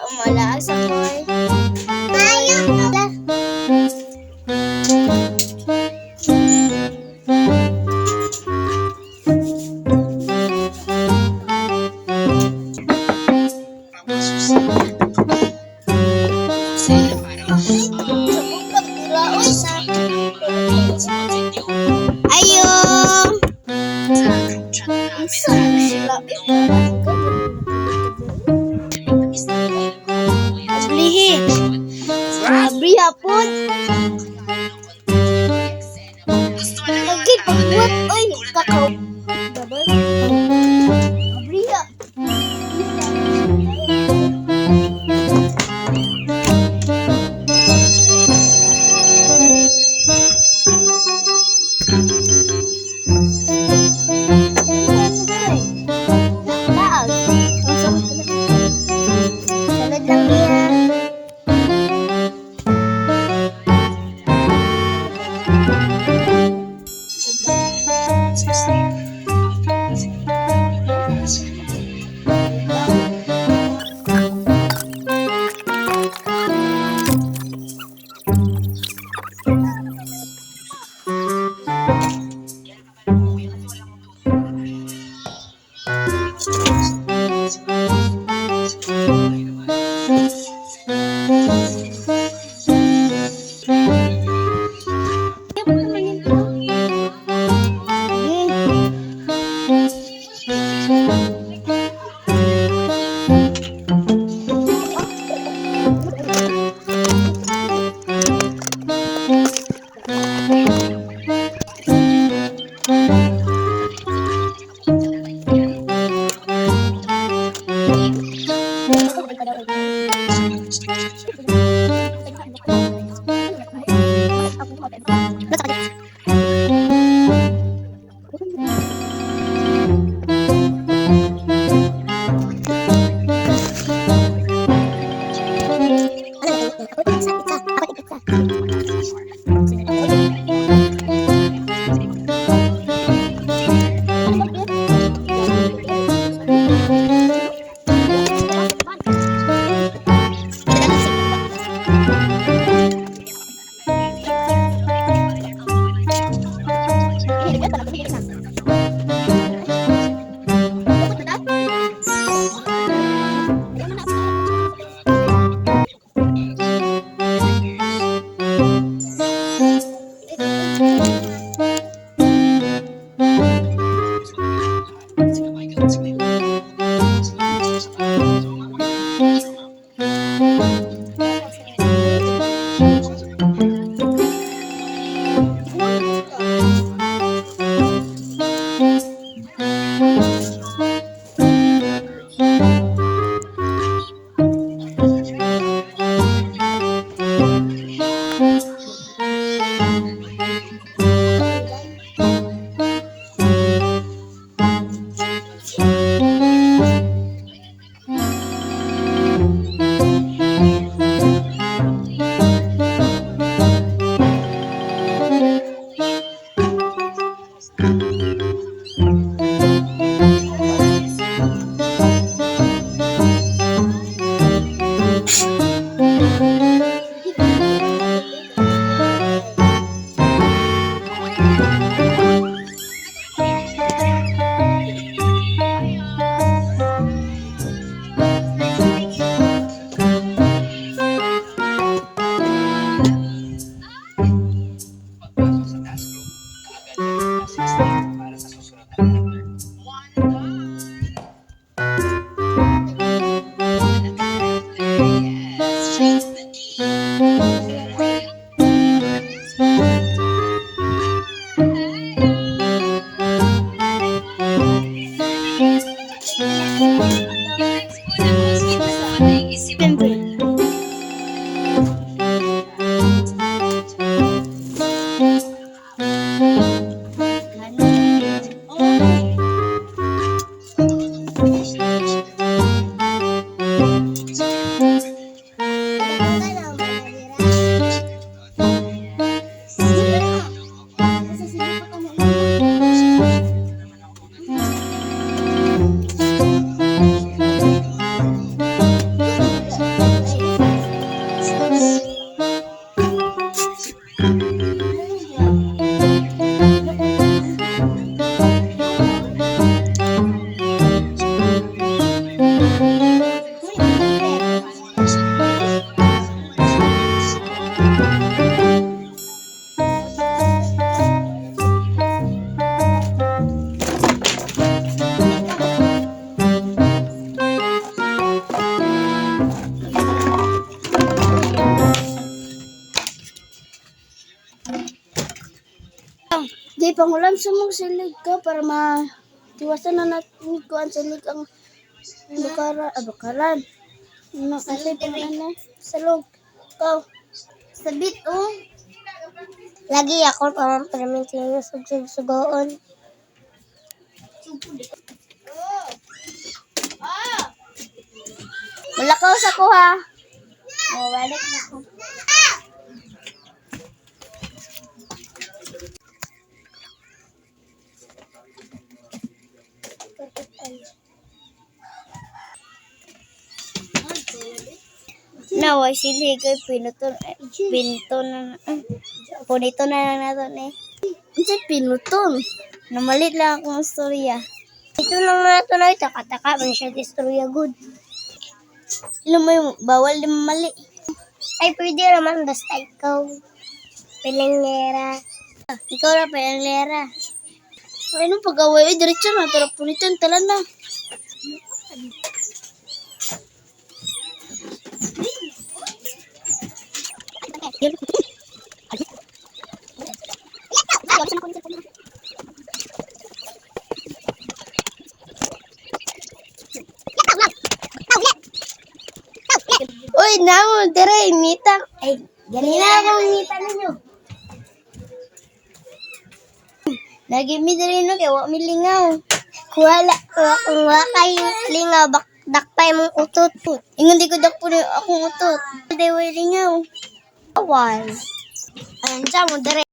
Umalaag sa koy. Ayaw na. Ayo. Ablihi. Abri hapon. Lagi pagbuat. Oy, kakao. Abri ya. Salad lang niya. ipangulam sa mong silig ka para tiwasan na natin ko ang silig ang bakaran. Ano, kasi pangalan salog. Ikaw, sabit oh. Lagi ako parang permintin yung sugoon. Malakaw sa ko ha. Balik na ako. Naway silig ay pinto punito na lang nato eh. Hindi pinuton. Namalit lang akong istorya. Ito lang na ito na ito. Kataka man siya istorya good. Alam mo yung bawal din mali. Ay, pwede naman basta ikaw. Pilangera. Ikaw na pa yung lera. Ay, nung pag-away, diretso na. Tara, punitan, tala na. Uy, namo, tara, imita. Ay, ganina akong ngita ninyo. Lagi mi diri no kay wa mi lingaw. Kuwala, kung wala kayo lingaw, dakpay mong utot. Ingon di ko dakpo ni akong utot. Day way lingaw. Awal. Ayan siya mo, dire.